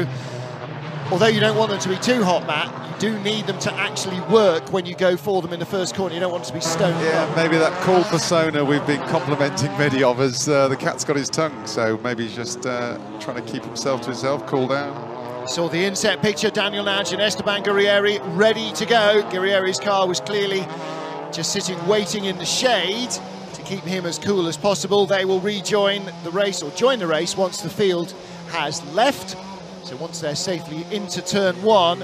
So, although you don't want them to be too hot, Matt, you do need them to actually work when you go for them in the first corner. You don't want them to be stoned. Yeah, maybe that cool persona we've been complimenting Mehdi of as the cat's got his tongue, so maybe he's just trying to keep himself to himself, cool down. Saw the inset picture, Daniel Nudge and Esteban Guerrieri ready to go. Guerrieri's car was clearly just sitting waiting in the shade to keep him as cool as possible. They will rejoin the race, or join the race, once the field has left. So once they're safely into turn one,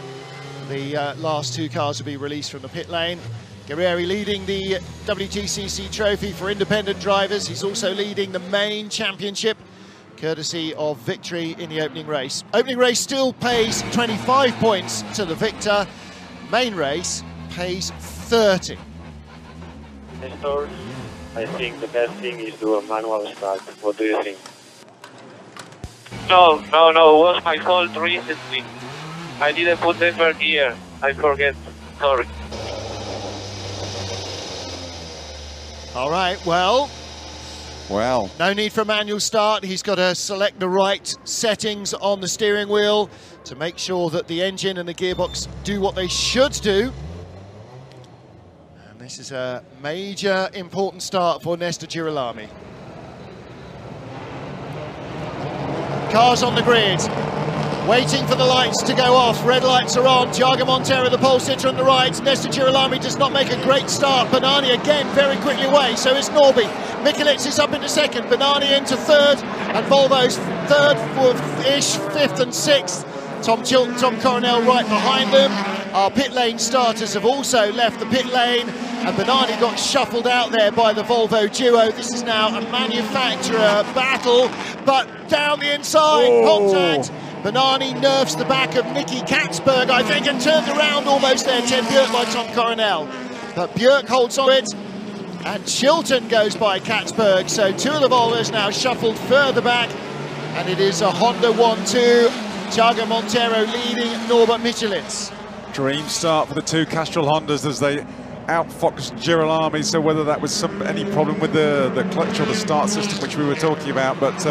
the last two cars will be released from the pit lane. Guerrieri leading the WTCC trophy for independent drivers. He's also leading the main championship, courtesy of victory in the opening race. Opening race still pays 25 points to the victor. Main race pays 30. Nestor, I think the best thing is do a manual start. What do you think? No, it was my fault recently. I didn't put the third gear. I forget. Sorry. All right, well, Wow. no need for a manual start. He's got to select the right settings on the steering wheel to make sure that the engine and the gearbox do what they should do. And this is a major important start for Nesta Girolami. Cars on the grid, waiting for the lights to go off. Red lights are on. Thiago Monteiro, the pole sitter, on the right. Nesta Girolami does not make a great start. Banani again very quickly away, so is Norby. Mikulec is up into second, Banani into third, and Volvo's third, fourth-ish, fifth and sixth. Tom Chilton, Tom Coronel right behind them. Our pit lane starters have also left the pit lane, and Banani got shuffled out there by the Volvo duo. This is now a manufacturer battle, but down the inside, contact. Banani nerfs the back of Nicky Katzberg, I think, and turned around almost there. Ted Björk by Tom Coronel. But Björk holds on it, and Chilton goes by Katzberg. So two of the Volvos now shuffled further back, and it is a Honda 1-2. Thiago Monteiro leading Norbert Michelitz. Dream start for the two Castrol Hondas as they outfoxed Girolami, so whether that was any problem with the clutch or the start system, which we were talking about, but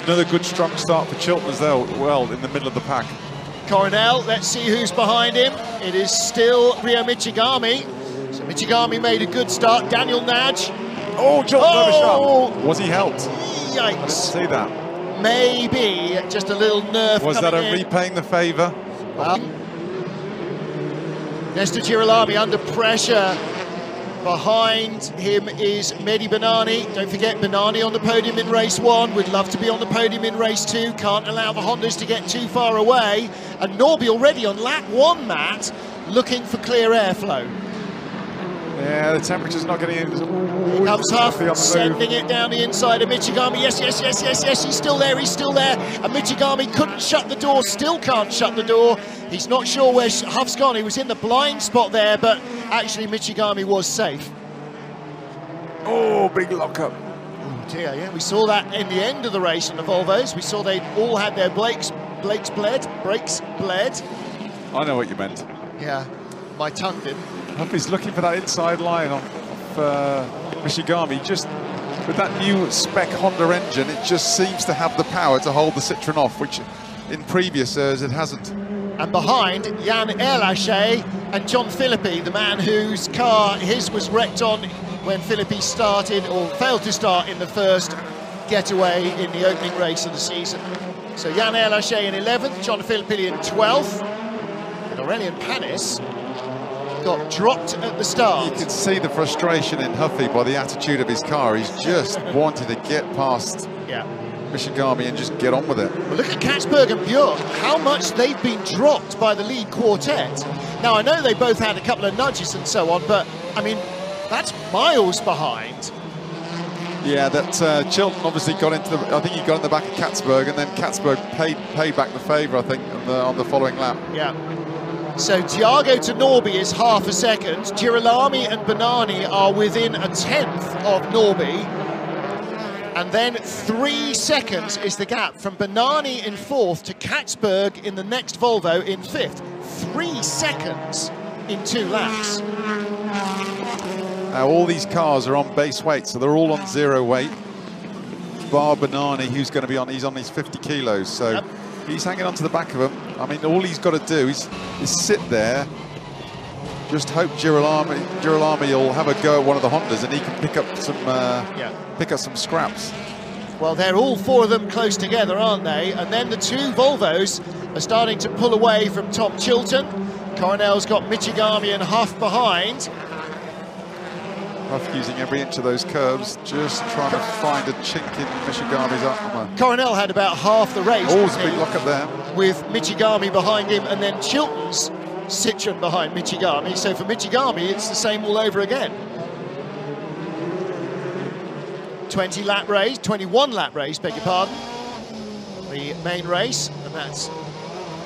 another good strong start for Chilton as well in the middle of the pack. Coronel, let's see who's behind him. It is still Rio Michigami. So Michigami made a good start. Daniel Nudge. Oh, Chilton! Was he helped? Yikes. I didn't see that. Maybe just a little nerve. Was that a repaying the favour? Nesta Girolami under pressure. Behind him is Mehdi Banani. Don't forget Banani on the podium in race 1. Would love to be on the podium in race 2. Can't allow the Hondas to get too far away. And Norby already on lap 1, Matt, looking for clear airflow. Yeah, the temperature's not getting in. Here comes Huff, sending it down the inside of Michigami. Yes, he's still there. And Michigami couldn't shut the door, still can't shut the door. He's not sure where Huff's gone. He was in the blind spot there, but actually Michigami was safe. Oh, big lockup. Oh dear, yeah, we saw that in the end of the race in the Volvos. We saw they all had their brakes bled. I know what you meant. Yeah, my tongue didn't. Huffy's looking for that inside line of Michigami. Just with that new spec Honda engine, it just seems to have the power to hold the Citroen off, which in previous years it hasn't. And behind, Jan Erlaché and John Philippi, the man whose car his was wrecked on when Philippi started, or failed to start in the first getaway in the opening race of the season. So Jan Erlaché in 11th, John Philippi in 12th, and Aurelian Panis got dropped at the start. You can see the frustration in Huffy by the attitude of his car. He's just wanted to get past Michigami and just get on with it. Well, look at Katzberg and Björk, how much they've been dropped by the lead quartet. Now, I know they both had a couple of nudges and so on, but, I mean, that's miles behind. Yeah, that Chilton obviously got into I think he got in the back of Katzberg, and then Katzberg paid back the favour, I think, on the following lap. Yeah. So Thiago to Norby is half a second. Girolami and Banani are within a 10th of Norby. And then 3 seconds is the gap from Banani in 4th to Katzberg in the next Volvo in 5th. 3 seconds in 2 laps. Now all these cars are on base weight, so they're all on 0 weight. Bar Banani, who's going to be on, he's on his 50 kilos, so He's hanging on to the back of him. I mean, all he's got to do is sit there, just hope Girolami will have a go at one of the Hondas and he can pick up some scraps. Well, they're all four of them close together, aren't they? And then the two Volvos are starting to pull away from Tom Chilton. Coronel's got Michigami and Huff behind. Huff using every inch of those curves, just trying to find a chink in Michigami's armour. Coronel had about half the race. Always a big lock up there. With Michigami behind him and then Chilton's Citroen behind Michigami. So for Michigami, it's the same all over again. 21 lap race, beg your pardon. The main race, and that's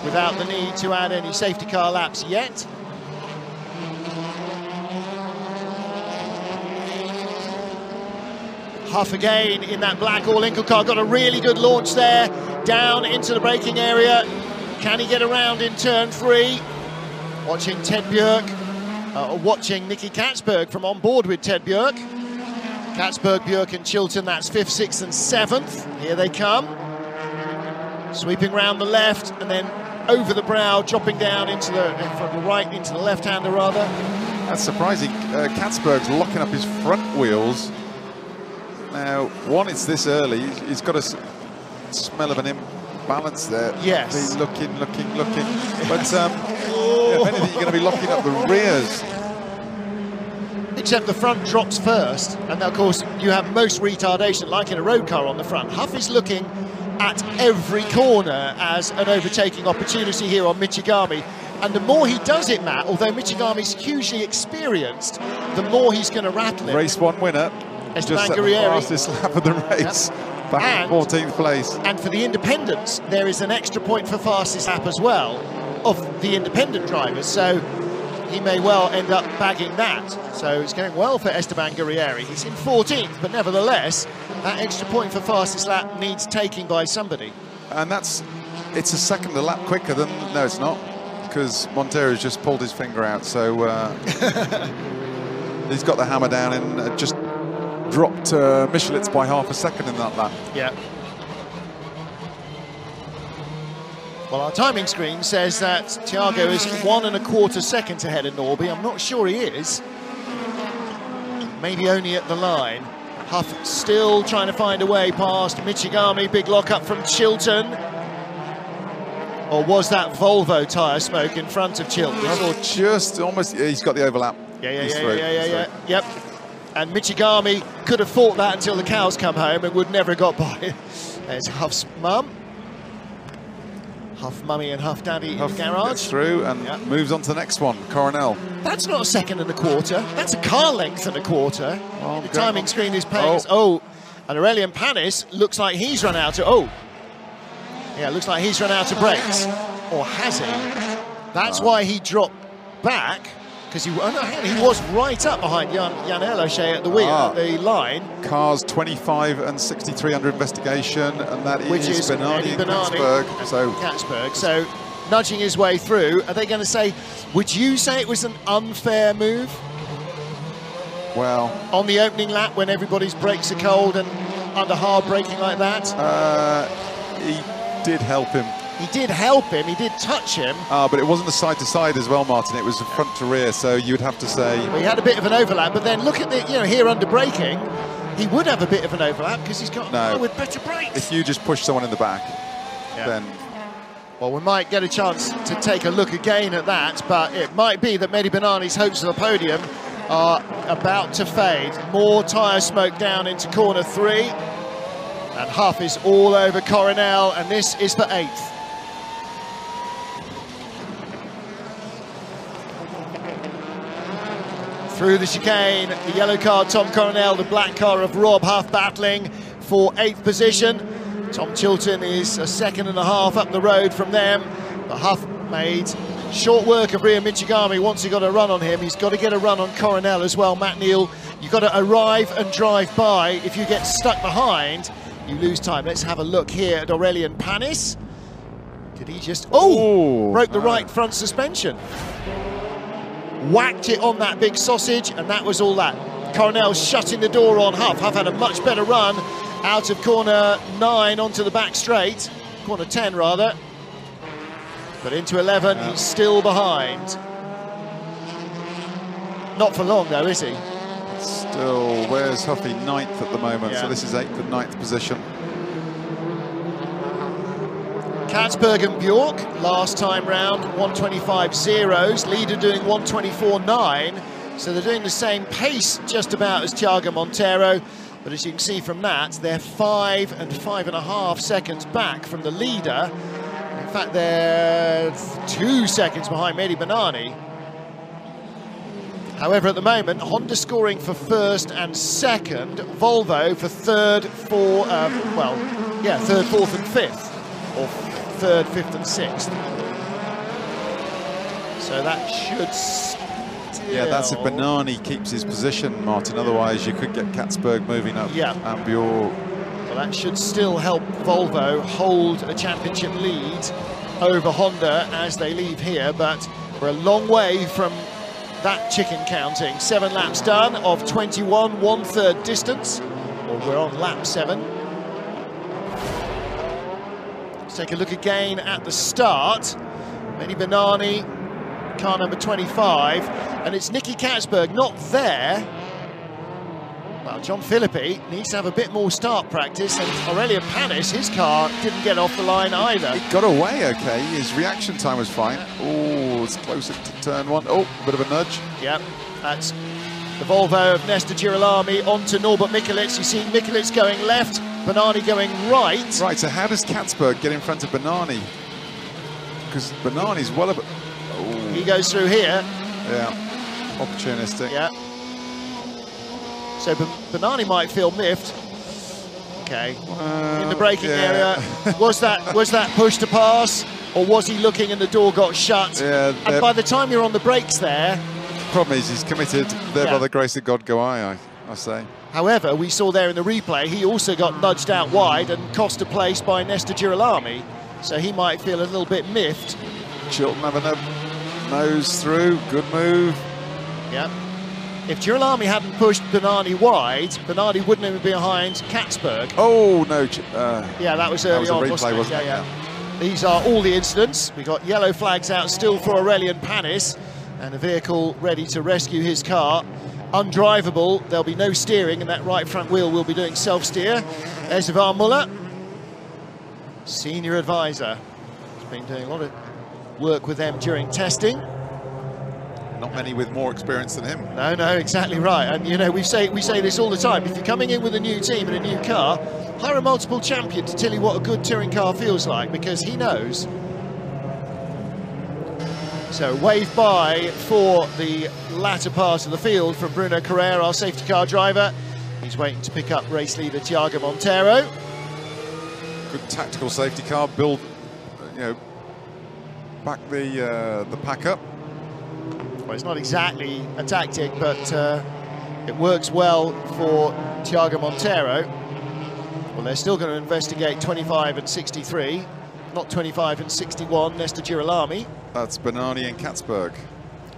without the need to add any safety car laps yet. Huff again in that black all-inkle car, got a really good launch there, down into the braking area. Can he get around in turn 3? Watching Ted Björk, watching Nicky Katzberg from on board with Ted Björk. Katzberg, Björk and Chilton, that's 5th, 6th and 7th. Here they come. Sweeping round the left and then over the brow, dropping down into from the right into the left-hander rather. That's surprising. Katzberg's locking up his front wheels. Now, one, it's this early. He's got a smell of an imbalance there. Yes. He's looking. But if anything, you're going to be locking up the rears. Except the front drops first, and of course you have most retardation, like in a road car, on the front. Huff is looking at every corner as an overtaking opportunity here on Michigami. And the more he does it, Matt, although Michigami's hugely experienced, the more he's going to rattle it. Race 1 winner. Just at the fastest lap of the race, back in 14th place. And for the independents, there is an extra point for fastest lap as well of the independent drivers, so he may well end up bagging that. So it's going well for Esteban Guerrieri. He's in 14th, but nevertheless, that extra point for fastest lap needs taking by somebody. And it's a second a lap quicker than, no it's not, because Montero's just pulled his finger out, so he's got the hammer down and just dropped Michelitz by half a second in that lap. Yeah. Well, our timing screen says that Thiago is 1 1/4 seconds ahead of Norby. I'm not sure he is. Maybe only at the line. Huff still trying to find a way past Michigami. Big lock-up from Chilton. Or was that Volvo tyre smoke in front of Chilton? Just almost, he's got the overlap. Yeah. Yep. And Michigami could have fought that until the cows come home and would never have got by. There's Huff's mum. Huff Mummy and Huff Daddy in the garage. Gets through and moves on to the next one, Coronel. That's not a 2 1/4. That's a car length and a quarter. Oh, the timing screen is paying us. Oh, and Aurelian Panis looks like he's run out of... looks like he's run out of brakes. Or has he? That's why he dropped back. Because he was right up behind Yann O'Shea at the wheel, at the line. Cars 25 and 63 under investigation, and that is Benani and Katzberg. So nudging his way through. Are they going to say, would you say it was an unfair move? Well, on the opening lap when everybody's brakes are cold and under hard braking like that? He did help him. He did help him, he did touch him. But it wasn't a side-to-side as well, Martin. It was a front-to-rear, so you'd have to say... Well, he had a bit of an overlap, but then look at the, here under braking, he would have a bit of an overlap because he's got a car with better brakes. If you just push someone in the back, then... Well, we might get a chance to take a look again at that, but it might be that Mehdi Benani's hopes of a podium are about to fade. More tyre smoke down into corner 3. And Huff is all over Coronel, and this is for 8th. Through the chicane, the yellow car, Tom Coronel, the black car of Rob Huff battling for 8th position. Tom Chilton is a 2.5 seconds up the road from them. But Huff made short work of Ria Michigami once he got a run on him. He's got to get a run on Coronel as well. Matt Neal, you've got to arrive and drive by. If you get stuck behind, you lose time. Let's have a look here at Aurelian Panis. Did he just... broke the right front suspension. Whacked it on that big sausage, and that was all that. Coronel shutting the door on Huff. Huff had a much better run out of corner 9 onto the back straight, corner 10 rather. But into 11, he's still behind. Not for long though, is he? Still, where's Huffy? 9th at the moment, Yeah. so this is 8th and 9th position. Katzberg and Bjork, last time round, 125.0s. Leader doing 124.9. So they're doing the same pace just about as Thiago Monteiro. But as you can see from that, they're 5 and 5.5 seconds back from the leader. In fact, they're 2 seconds behind Mehdi Benani. However, at the moment, Honda scoring for first and second, Volvo for third, third, fourth and fifth, or third, fifth and sixth. So that should still... Yeah, that's if Benani keeps his position, Martin. Otherwise, you could get Katzberg moving up. Yeah. And Bjork. Well, that should still help Volvo hold a championship lead over Honda as they leave here, but we're a long way from that chicken counting. 7 laps done of 21, 1/3 distance. Well, we're on lap 7. Let's take a look again at the start. Mehdi Benani, car number 25, and it's Nicky Katzberg not there. Well, John Philippi needs to have a bit more start practice, and Aurelien Panis, his car didn't get off the line either. He got away okay, his reaction time was fine. Oh, it's closer to turn 1. Oh, bit of a nudge. Yep, that's the Volvo of Nestor Girolami onto Norbert Mikulits. You see Mikulits going left, Benani going right. Right, so how does Katzberg get in front of Benani? Because Benani's well above... Oh. He goes through here. Yeah, opportunistic. Yeah. So Benani might feel miffed. Okay, in the braking area. Was that push to pass, or was he looking and the door got shut? Yeah, and by the time you're on the brakes there... Problem is, he's committed. There by the grace of God go I say. However, we saw there in the replay, he also got nudged out wide and cost a place by Nestor Girolami. So he might feel a little bit miffed. Chilton having a nose through, good move. Yeah. If Girolami hadn't pushed Benani wide, Benani wouldn't have been behind Katzberg. Oh, no. Yeah, that was early on, wasn't it? Yeah. These are all the incidents. We've got yellow flags out still for Aurelien Panis, and a vehicle ready to rescue his car. Undrivable, there'll be no steering, and that right front wheel will be doing self-steer. There's Ivan Muller, senior advisor. He's been doing a lot of work with them during testing. Not many with more experience than him. No, exactly right. And you know, we say this all the time. If you're coming in with a new team and a new car, hire a multiple champion to tell you what a good touring car feels like, because he knows. So wave by for the latter part of the field from Bruno Carrera, our safety car driver. He's waiting to pick up race leader Thiago Monteiro. Good tactical safety car, build, back the pack up. Well, it's not exactly a tactic, but it works well for Thiago Monteiro. Well, they're still going to investigate 25 and 63, not 25 and 61, Nestor Girolami. That's Benani and Katzberg.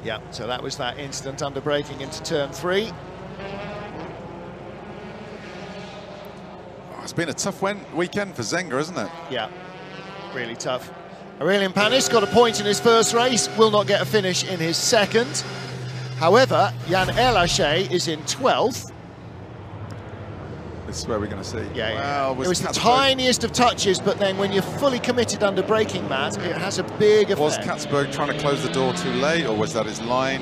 Yeah, so that was that incident under braking into turn 3. Oh, it's been a tough weekend for Zenga, isn't it? Yeah, really tough. Aurelien Panis got a point in his first race, will not get a finish in his second. However, Jan Erlaché is in 12th. This is where we're going to see. Yeah, wow, it was the Katzberg, tiniest of touches, but then when you're fully committed under braking, Matt, it has a big effect. Was Katzberg trying to close the door too late, or was that his line?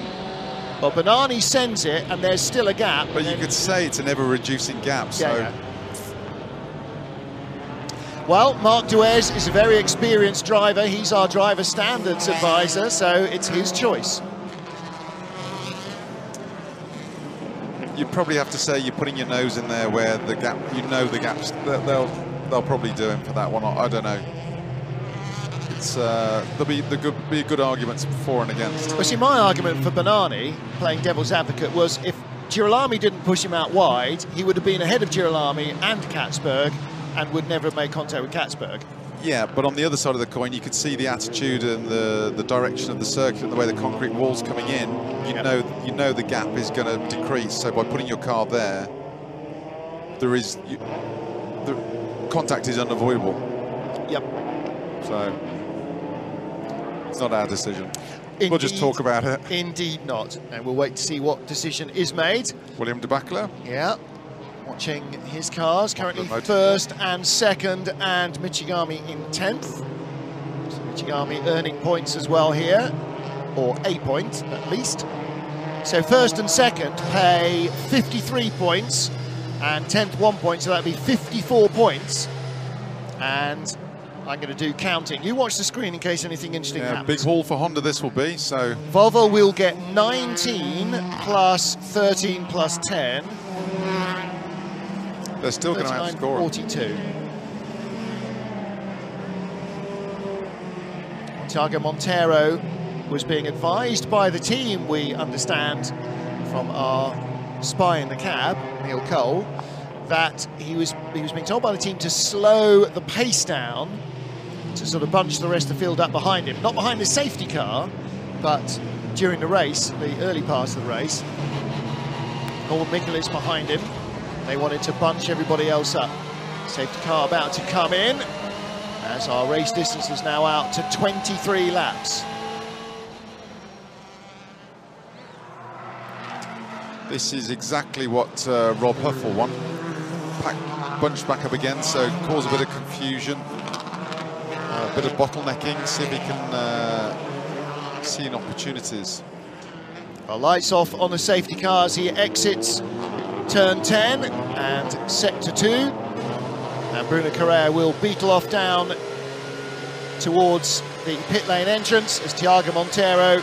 Well, Benani sends it, and there's still a gap. But you could say it's an ever-reducing gap, so... Yeah. Well, Marc Duez is a very experienced driver. He's our driver standards advisor, so it's his choice. You probably have to say you're putting your nose in there where the gap, the gaps. They'll probably do him for that one. I don't know. It's there'll be good arguments for and against. Well, see, my argument for Benani, playing devil's advocate, was if Girolami didn't push him out wide, he would have been ahead of Girolami and Katzberg, and would never have made contact with Katzberg. Yeah, but on the other side of the coin, you could see the attitude and the direction of the circuit and the way the concrete wall's coming in. You know the gap is going to decrease. So by putting your car there, the contact is unavoidable. Yep. So It's not our decision. Indeed, we'll just talk about it. Indeed not. And we'll wait to see what decision is made. William de Bakela. Yeah. Watching his cars, currently first and second, and Michigami in 10th. So Michigami earning points as well here, or a point at least. So first and second pay 53 points, and 10th 1 point, so that'd be 54 points. And I'm going to do counting. You watch the screen in case anything interesting happens. Big haul for Honda this will be, so... Volvo will get 19 plus 13 plus 10. They're still going to outscore 42. Thiago Monteiro was being advised by the team, we understand, from our spy in the cab, Neil Cole, that he was being told by the team to slow the pace down, to sort of bunch the rest of the field up behind him. Not behind the safety car, but during the race, the early parts of the race. Norman Michelic behind him. They wanted to bunch everybody else up. Safety car about to come in, as our race distance is now out to 23 laps. This is exactly what Rob Huff will want. Bunched back up again, so cause a bit of confusion, a bit of bottlenecking, see if he can see in opportunities. Well, lights off on the safety cars. He exits turn 10 and sector 2. And Bruno Carrera will beetle off down towards the pit lane entrance as Thiago Monteiro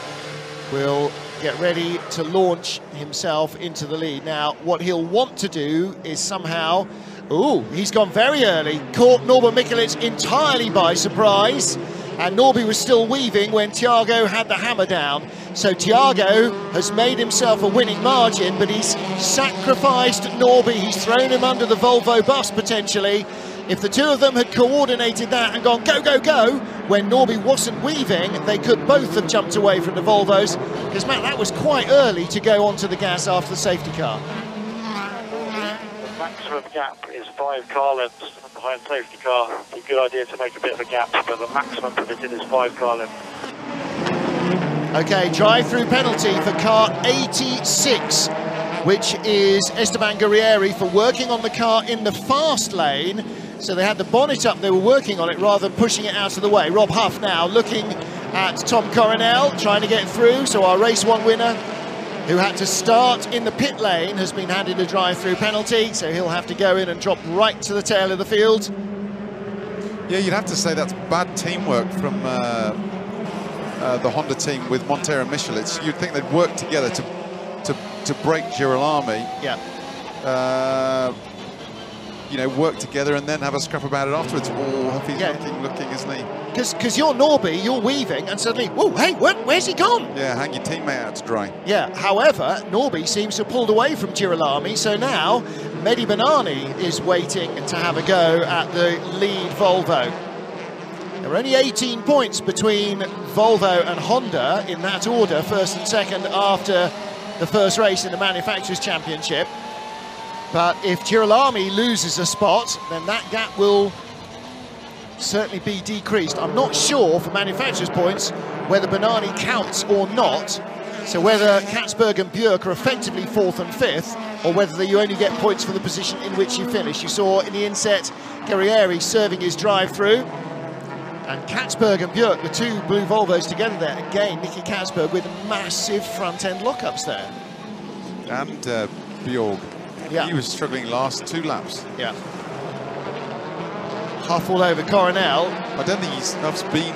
will get ready to launch himself into the lead. Now, what he'll want to do is somehow... Ooh, he's gone very early. Caught Norman Michelic entirely by surprise. And Norby was still weaving when Thiago had the hammer down. So Thiago has made himself a winning margin, but he's sacrificed Norby. He's thrown him under the Volvo bus, potentially. If the two of them had coordinated that and gone go, go, go, when Norby wasn't weaving, they could both have jumped away from the Volvos. Because, Matt, that was quite early to go onto the gas after the safety car. The maximum gap is 5 car lengths behind safety car. It's a good idea to make a bit of a gap, but the maximum permitted is 5 car lengths. Okay, drive-through penalty for car 86, which is Esteban Guerrieri for working on the car in the fast lane. So they had the bonnet up, they were working on it rather than pushing it out of the way. Rob Huff now looking at Tom Coronel, trying to get through. So our race 1 winner, who had to start in the pit lane, has been handed a drive-through penalty. So he'll have to go in and drop right to the tail of the field. Yeah, you'd have to say that's bad teamwork from the Honda team with Monteiro and Michelic. You'd think they'd work together to break Girolami. Yeah. You know, work together and then have a scrap about it afterwards. Oh, Huffy's looking, isn't he? Because you're Norby, you're weaving, and suddenly, whoa, hey, where's he gone? Yeah, hang your teammate out to dry. Yeah, however, Norby seems to have pulled away from Girolami, so now Mehdi Benani is waiting to have a go at the lead Volvo. There are only 18 points between Volvo and Honda in that order, first and second after the first race in the Manufacturers' Championship. But if Girolami loses a spot, then that gap will certainly be decreased. I'm not sure, for manufacturers' points, whether Benani counts or not. So whether Katzberg and Björk are effectively 4th and 5th, or whether you only get points for the position in which you finish. You saw in the inset, Guerrieri serving his drive-through. And Katzberg and Björk, the two blue Volvos together there. Again, Nicky Katzberg with massive front-end lockups there. And Björk. Yeah. He was struggling last 2 laps. Yeah. Huff all over Coronel. I don't think Huff's been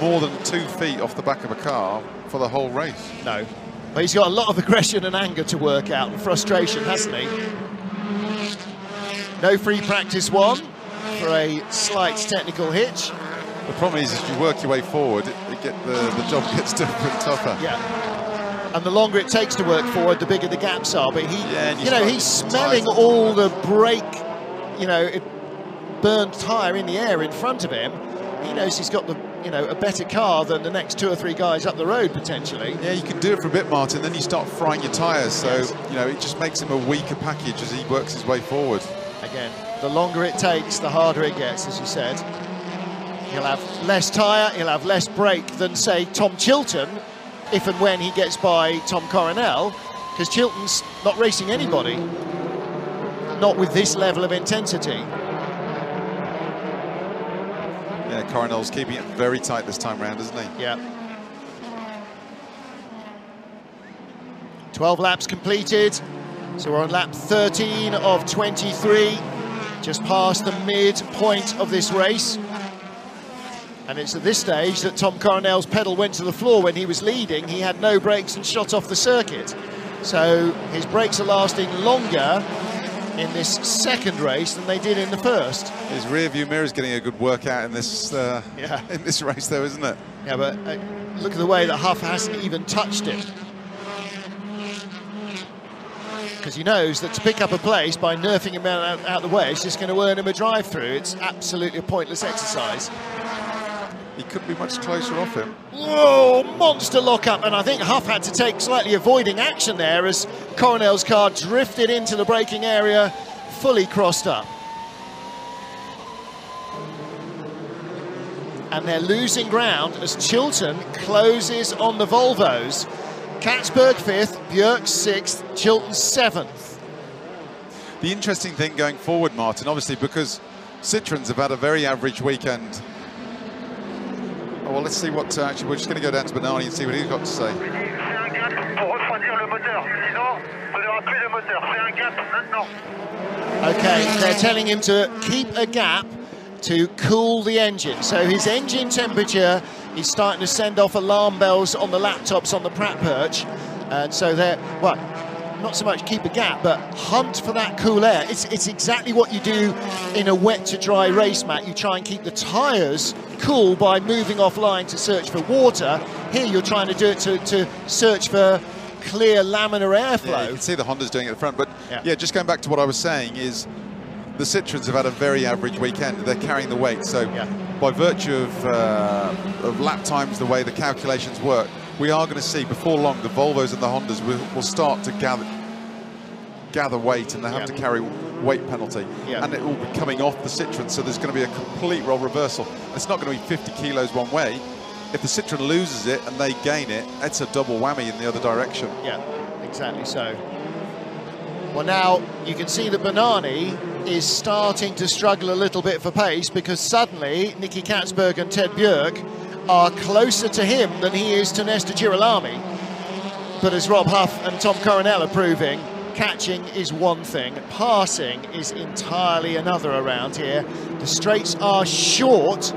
more than 2 feet off the back of a car for the whole race. No. But he's got a lot of aggression and anger to work out, and frustration, hasn't he? No free practice 1 for a slight technical hitch. The problem is, as you work your way forward, the job gets tougher and tougher. Yeah. And the longer it takes to work forward, the bigger the gaps are. But he's smelling all the brake, burned tyre in the air in front of him. He knows he's got a better car than the next 2 or 3 guys up the road potentially. Yeah, you can do it for a bit, Martin. Then you start frying your tyres. So it just makes him a weaker package as he works his way forward. Again, the longer it takes, the harder it gets, as you said. He'll have less tyre, he'll have less brake than, say, Tom Chilton, if and when he gets by Tom Coronel, because Chilton's not racing anybody, not with this level of intensity. Yeah, Coronel's keeping it very tight this time round, isn't he? Yeah. 12 laps completed, so we're on lap 13 of 23, just past the midpoint of this race. And it's at this stage that Tom Coronel's pedal went to the floor when he was leading. He had no brakes and shot off the circuit. So his brakes are lasting longer in this second race than they did in the first. His rear view mirror is getting a good workout in this in this race, though, isn't it? Yeah, but look at the way that Huff hasn't even touched it. Because he knows that to pick up a place by nerfing him out the way, it's just going to earn him a drive-through. It's absolutely a pointless exercise. He could be much closer off him. Whoa, monster lock-up, and I think Huff had to take slightly avoiding action there as Coronel's car drifted into the braking area, fully crossed up. And they're losing ground as Chilton closes on the Volvos. Katzberg 5th, Björk 6th, Chilton 7th. The interesting thing going forward, Martin, obviously, because Citroëns have had a very average weekend. Oh, well, let's see what, actually, we're just going to go down to Bernani and see what he's got to say. Okay, they're telling him to keep a gap to cool the engine. So his engine temperature is starting to send off alarm bells on the laptops on the Pratt perch. And so they're, well, not so much keep a gap, but hunt for that cool air. It's exactly what you do in a wet to dry race, Matt. You try and keep the tyres cool by moving offline to search for water. Here you're trying to do it to search for clear laminar airflow. Yeah, you can see the Honda's doing it at the front, but yeah, just going back to what I was saying is the Citroëns have had a very average weekend. They're carrying the weight, so by virtue of lap times, the way the calculations work, we are going to see before long the Volvos and the Hondas will start to gather weight, and they have to carry weight penalty, and it will be coming off the Citroën, so there's going to be a complete role reversal. It's not going to be 50 kilos one way. If the Citroën loses it and they gain it, it's a double whammy in the other direction. Yeah, exactly so. Well, now you can see that Bernani is starting to struggle a little bit for pace, because suddenly Nicky Katzberg and Ted Björk are closer to him than he is to Nesta Girolami. But as Rob Huff and Tom Coronel are proving, catching is one thing, passing is entirely another around here. The straights are short.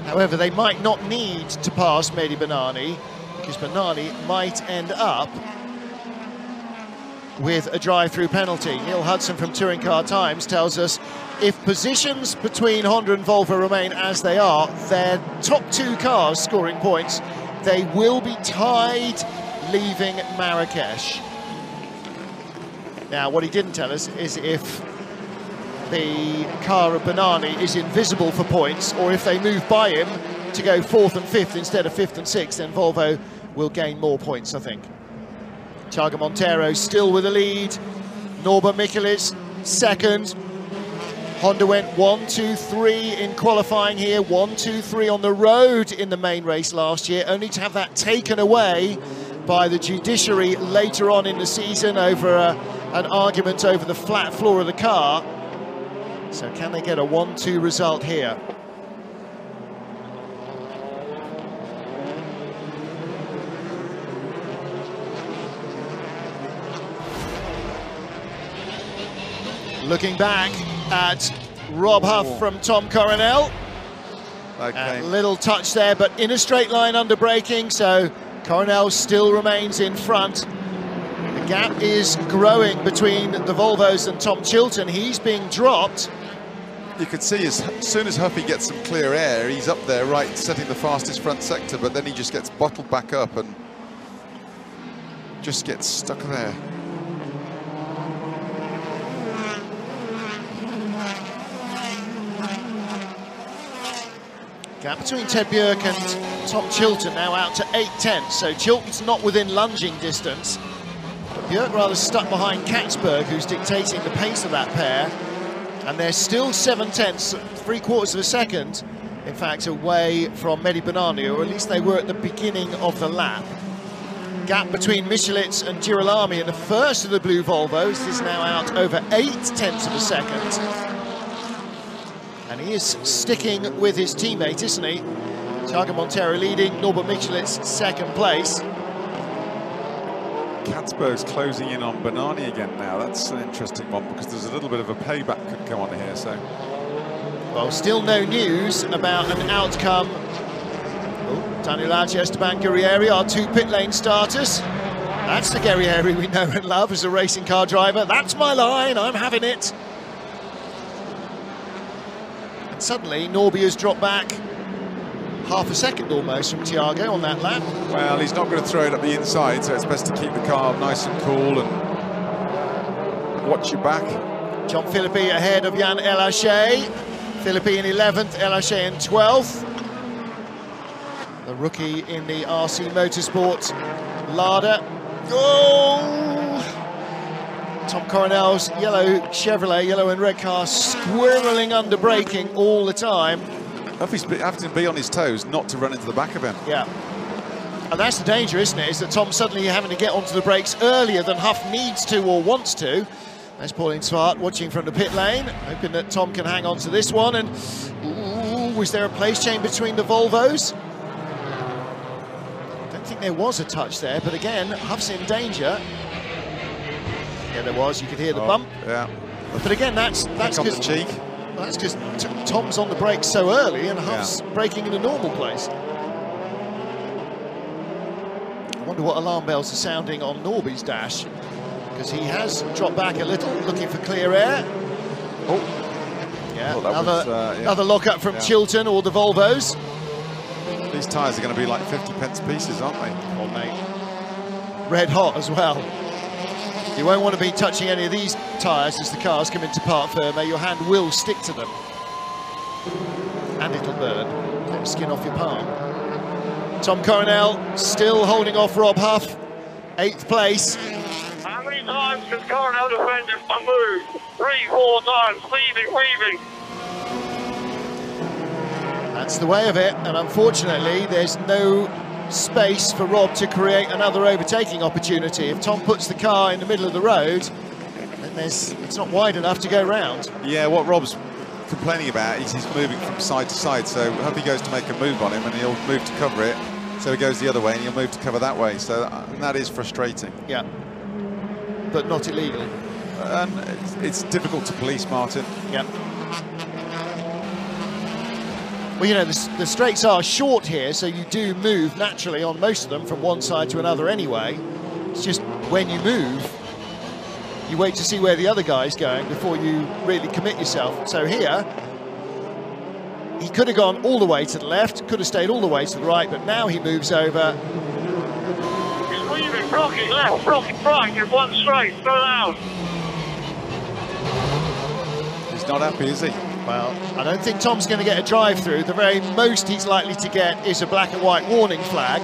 However, they might not need to pass Mehdi Bernani, because Bernani might end up with a drive-through penalty. Neil Hudson from Touring Car Times tells us if positions between Honda and Volvo remain as they are, their top two cars scoring points, they will be tied leaving Marrakech. Now, what he didn't tell us is if the car of Bernani is invisible for points, or if they move by him to go 4th and 5th instead of 5th and 6th, then Volvo will gain more points, I think. Thiago Montero still with the lead. Norbert Michelisz second. Honda went 1, 2, 3 in qualifying here, 1, 2, 3 on the road in the main race last year, only to have that taken away by the judiciary later on in the season over an argument over the flat floor of the car. So can they get a 1-2 result here? Looking back at Rob Huff from Tom Coronel. A little touch there, but in a straight line under braking, so Coronel still remains in front. The gap is growing between the Volvos and Tom Chilton. He's being dropped. You can see as soon as Huffy gets some clear air, he's up there, right, setting the fastest front sector, but then he just gets bottled back up and just gets stuck there. Gap between Ted Björk and Tom Chilton now out to 8/10, so Chilton's not within lunging distance. But Björk rather stuck behind Katzberg, who's dictating the pace of that pair. And they're still 7/10, 3/4 of a second in fact, away from Mehdi Benani, or at least they were at the beginning of the lap. Gap between Michelitz and Girolami in the first of the blue Volvos is now out over 0.8 of a second. And he is sticking with his teammate, isn't he? Thiago Monteiro leading, Norbert Michelitz second place. Katzberg's closing in on Benani again now. That's an interesting one because there's a little bit of a payback could come on here. So, well, still no news about an outcome. Oh, Daniel Lage, Esteban Guerrieri, our two pit lane starters. That's the Guerrieri we know and love as a racing car driver. That's my line, I'm having it. And suddenly, Norby has dropped back half a second almost from Thiago on that lap. well, he's not going to throw it up the inside, so it's best to keep the car nice and cool and watch your back. John Philippi ahead of Jan Elaché. Philippi in 11th, Elaché in 12th. The rookie in the RC Motorsport Lada. Oh! Tom Coronel's yellow Chevrolet, yellow and red car, squirreling under braking all the time. He's having to be on his toes not to run into the back of him. Yeah. And that's the danger, isn't it? Is that Tom's suddenly having to get onto the brakes earlier than Huff needs to or wants to. There's Pauline Svart watching from the pit lane, hoping that Tom can hang on to this one. And ooh, was there a place change between the Volvos? Don't think there was a touch there, but again, Huff's in danger. Yeah, there was. You could hear the bump. Yeah. But again, that's because Tom's on the brakes so early and Huff's braking in a normal place. I wonder what alarm bells are sounding on Norby's dash, because he has dropped back a little, looking for clear air. Oh, yeah, another lock-up from Chilton or the Volvos. These tyres are going to be like 50 pence pieces, aren't they? Oh, mate. Red hot as well. You won't want to be touching any of these tyres as the cars come into parc fermé. Your hand will stick to them. And it'll burn. Let skin off your palm. Tom Coronel still holding off Rob Huff. 8th place. How many times can Coronel defend if I move? 3-4 times, weaving. That's the way of it, and unfortunately there's no space for Rob to create another overtaking opportunity. If Tom puts the car in the middle of the road, then it's not wide enough to go round. Yeah, what Rob's complaining about is he's moving from side to side, so Huffy goes to make a move on him and he'll move to cover it, so he goes the other way and he'll move to cover that way, so that is frustrating. Yeah, but not illegal. And it's difficult to police, Martin. Yeah. Well, you know, the straights are short here, so you do move naturally on most of them from one side to another anyway. It's just when you move, you wait to see where the other guy's going before you really commit yourself. So here, he could have gone all the way to the left, could have stayed all the way to the right, but now he moves over. He's weaving, rocking left, rocking right, in one straight, go down. He's not happy, is he? Well, I don't think Tom's going to get a drive-through. The very most he's likely to get is a black and white warning flag.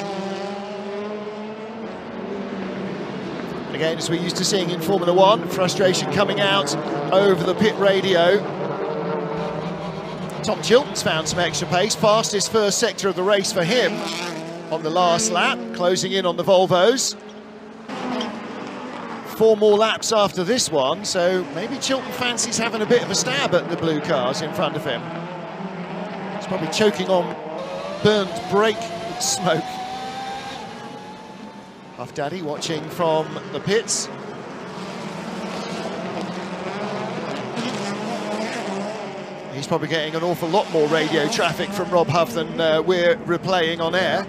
And again, as we're used to seeing in Formula One, frustration coming out over the pit radio. Tom Chilton's found some extra pace, fastest first sector of the race for him on the last lap, closing in on the Volvos. 4 more laps after this one, so maybe Chilton fancies having a bit of a stab at the blue cars in front of him. He's probably choking on burnt brake smoke. Huff Daddy watching from the pits. He's probably getting an awful lot more radio traffic from Rob Huff than we're replaying on air.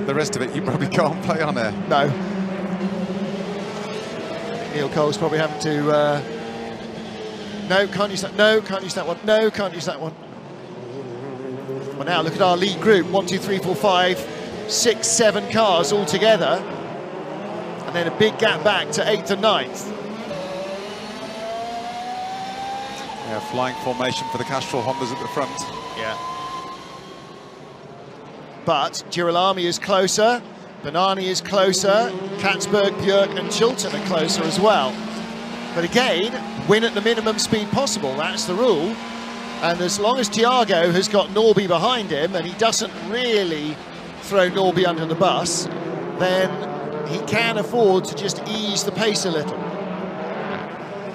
The rest of it you probably can't play on air. No. Neil Cole's probably having to... no, can't use that. No, can't use that one. No, can't use that one. Well, now look at our lead group. 1, 2, 3, 4, 5, 6, 7 cars all together. And then a big gap back to 8th and 9th. Yeah, flying formation for the Castrol Hondas at the front. Yeah. But Girolami is closer. Benani is closer, Katzberg, Björk and Chilton are closer as well. But again, win at the minimum speed possible, that's the rule. And as long as Thiago has got Norby behind him and he doesn't really throw Norby under the bus, then he can afford to just ease the pace a little.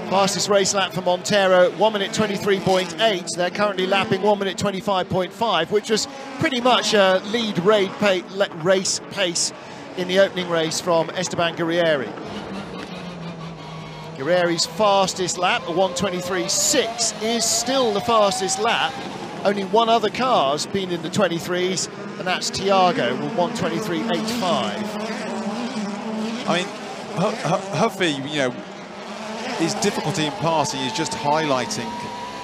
Fastest race lap for Montero, 1 minute 23.8. They're currently lapping 1 minute 25.5, which was pretty much a lead race pace in the opening race from Esteban Guerrieri. Guerrieri's fastest lap, a 1:23.6, is still the fastest lap. Only one other car's been in the 23s, and that's Thiago with 1:23.85. I mean, Huffy, you know, his difficulty in passing is just highlighting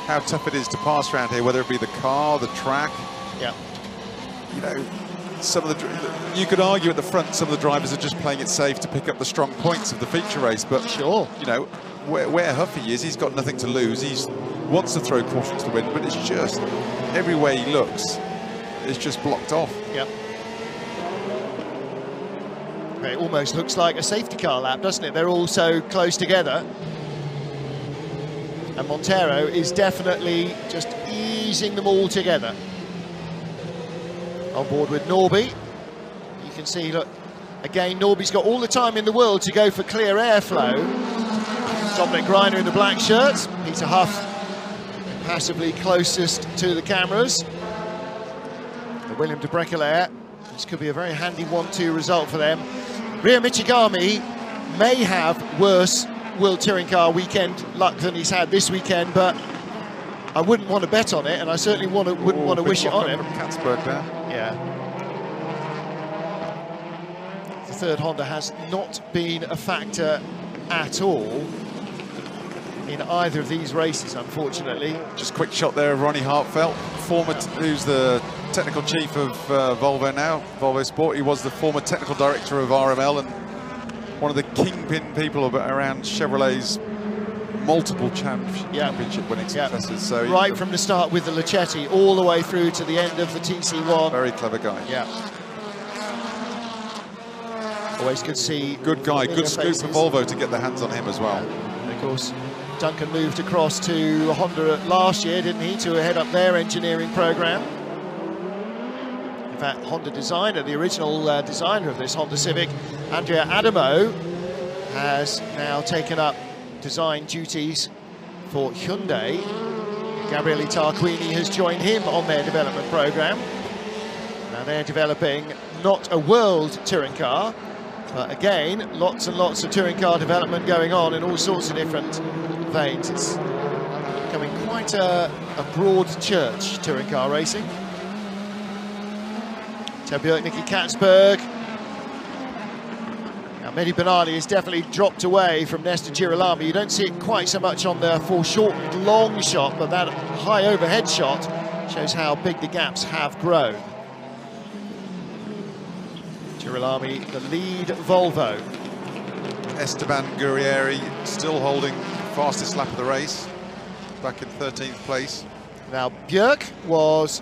how tough it is to pass around here, whether it be the car, the track. Yeah. You know, some of the, you could argue at the front, some of the drivers are just playing it safe to pick up the strong points of the feature race, but sure, you know, where Huffy is, he's got nothing to lose. He wants to throw caution to the wind, but it's just, everywhere he looks, it's just blocked off. Yep. It almost looks like a safety car lap, doesn't it? They're all so close together. And Montero is definitely just easing them all together. On board with Norby. You can see, look, again, Norby's got all the time in the world to go for clear airflow. Dominic Greiner in the black shirt. Peter Huff passively closest to the cameras. And William de Brecquelaire. This could be a very handy 1-2 result for them. Ria Michigami may have worse World Touring Car weekend luck than he's had this weekend, but I wouldn't want to bet on it, and I certainly wouldn't want to wish it on him. Katzberg there. Yeah. The third Honda has not been a factor at all in either of these races, unfortunately. Just quick shot there of Ronnie Hartfelt, who's the technical chief of Volvo now, Volvo Sport. He was the former technical director of RML and one of the kingpin people around Chevrolet's multiple championship winning successes. So right from the start with the Lachetti, all the way through to the end of the TC1. Very clever guy. Yeah. Always good to see. Good guy, good scoop for Volvo to get their hands on him as well. And of course, Duncan moved across to Honda last year, didn't he, to head up their engineering program. In fact, Honda designer, the original designer of this Honda Civic, Andrea Adamo, has now taken up design duties for Hyundai. Gabriele Tarquini has joined him on their development program. Now they're developing not a world touring car, but again, lots and lots of touring car development going on in all sorts of different veins. It's becoming quite a broad church, touring car racing. Ted Björk, Nicky Katzberg. Now, Mehdi Benali has definitely dropped away from Nesta Girolami. You don't see it quite so much on the foreshortened long shot, but that high overhead shot shows how big the gaps have grown. Girolami, the lead Volvo. Esteban Guerrieri still holding fastest lap of the race, back in 13th place. Now, Björk was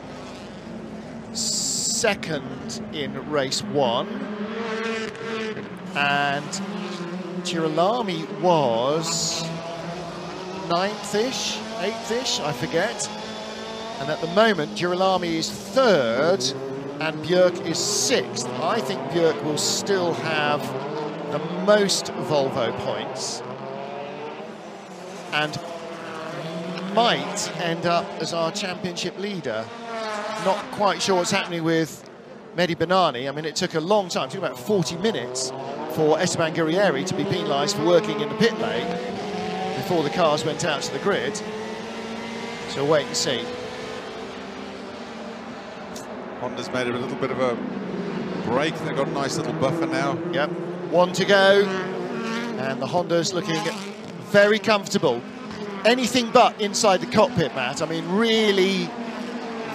second in race 1, and Girolami was 9th-ish, 8th-ish, I forget. And at the moment, Girolami is 3rd, and Björk is 6th. I think Björk will still have the most Volvo points, and might end up as our championship leader. Not quite sure what's happening with Mehdi Benani. I mean, it took a long time, it took about 40 minutes for Esteban Guerrieri to be penalised for working in the pit lane before the cars went out to the grid. So wait and see. Honda's made a little bit of a break. They've got a nice little buffer now. Yep, 1 to go. And the Honda's looking very comfortable. Anything but inside the cockpit, Matt. I mean, really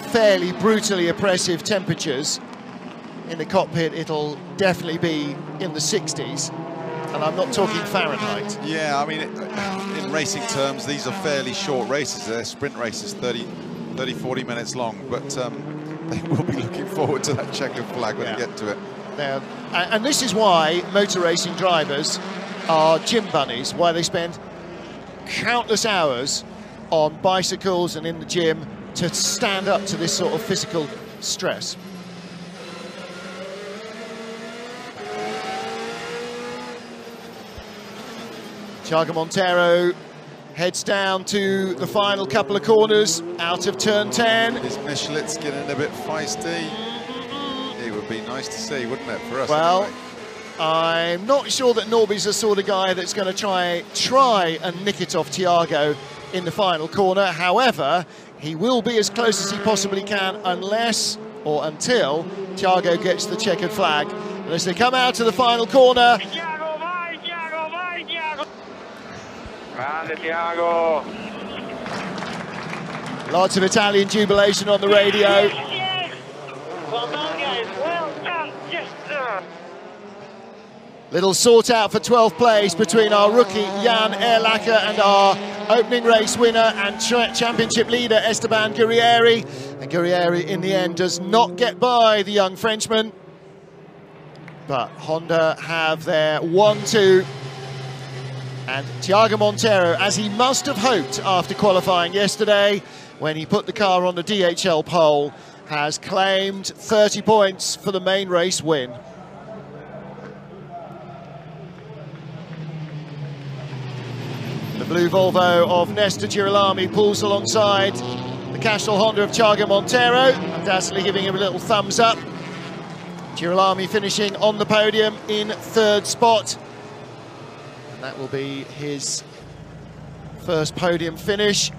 fairly brutally oppressive temperatures in the cockpit. It'll definitely be in the 60s, and I'm not talking Fahrenheit. Yeah, I mean, in racing terms, these are fairly short races. They're sprint races, 30-40 minutes long, but they will be looking forward to that checkered flag when they get to it. Now, and this is why motor racing drivers are gym bunnies, why they spend countless hours on bicycles and in the gym to stand up to this sort of physical stress. Thiago Monteiro heads down to the final couple of corners, out of turn 10. Is Michelet's getting a bit feisty? It would be nice to see, wouldn't it, for us? Well, anyway. I'm not sure that Norby's the sort of guy that's going to try and nick it off Thiago in the final corner. However, he will be as close as he possibly can unless or until Thiago gets the checkered flag. And as they come out to the final corner... Thiago, vai, Thiago, vai, Thiago! Grande Thiago! Lots of Italian jubilation on the radio. Yes! Well done, guys. Well done. Yes, sir. Little sort out for 12th place between our rookie Jan Erlacher and our opening race winner and championship leader Esteban Guerrieri. And Guerrieri in the end does not get by the young Frenchman. But Honda have their 1-2. And Thiago Monteiro, as he must have hoped after qualifying yesterday, when he put the car on the DHL pole, has claimed 30 points for the main race win. The blue Volvo of Nesta Girolami pulls alongside the Castrol Honda of Thiago Monteiro, undoubtedly giving him a little thumbs up. Girolami finishing on the podium in 3rd spot. And that will be his first podium finish.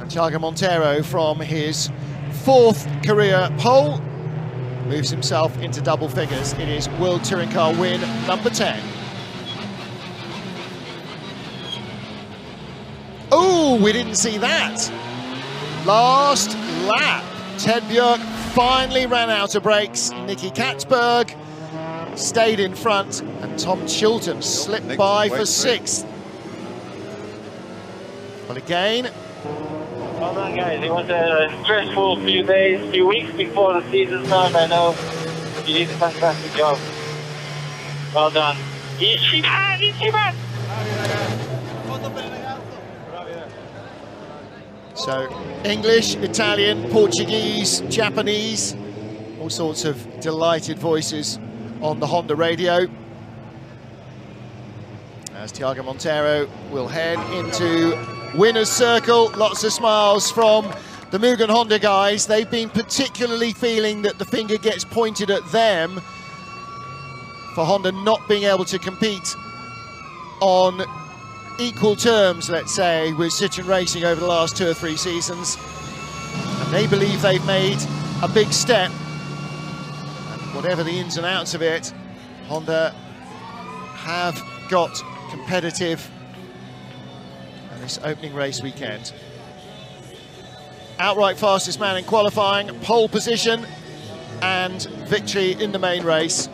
And Thiago Monteiro, from his 4th career pole, moves himself into double figures. It is World Touring Car win number 10. Oh, we didn't see that. Last lap. Ted Björk finally ran out of brakes. Nicky Katzberg stayed in front, and Tom Chilton slipped by for 6th. Well, again... Well done, guys. It was a stressful few weeks before the season started. I know you did a fantastic job. Well done. Ichiban, Ichiban! So, English, Italian, Portuguese, Japanese, all sorts of delighted voices on the Honda radio. As Thiago Monteiro will head into winner's circle. Lots of smiles from the Mugen Honda guys. They've been particularly feeling that the finger gets pointed at them for Honda not being able to compete on equal terms, let's say, with Citroën Racing over the last 2 or 3 seasons. And they believe they've made a big step. And whatever the ins and outs of it, Honda have got competitive in this opening race weekend. Outright fastest man in qualifying, pole position and victory in the main race.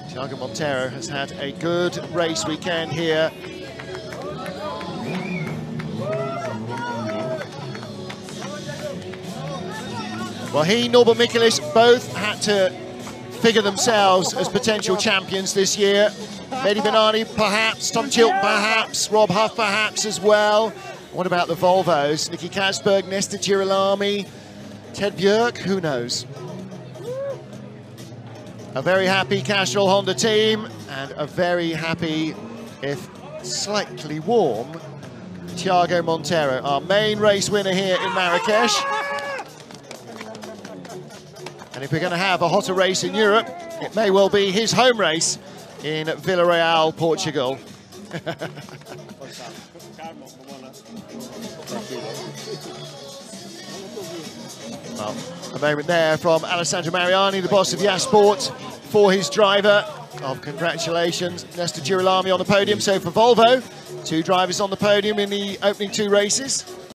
Thiago Monteiro has had a good race weekend here. Well, he, Norbert Michelis, both had to figure themselves as potential champions this year. Mehdi Benani, perhaps. Tom Chilton, perhaps. Rob Huff, perhaps, as well. What about the Volvos? Nicky Katzberg, Nesta Girolami, Ted Björk, who knows? A very happy Castrol Honda team and a very happy, if slightly warm, Thiago Monteiro, our main race winner here in Marrakech. And if we're going to have a hotter race in Europe, it may well be his home race in Villarreal, Portugal. Well, a moment there from Alessandro Mariani, the boss of Yas Sport, for his driver. Congratulations, Nesta Girolami on the podium. So for Volvo, 2 drivers on the podium in the opening 2 races.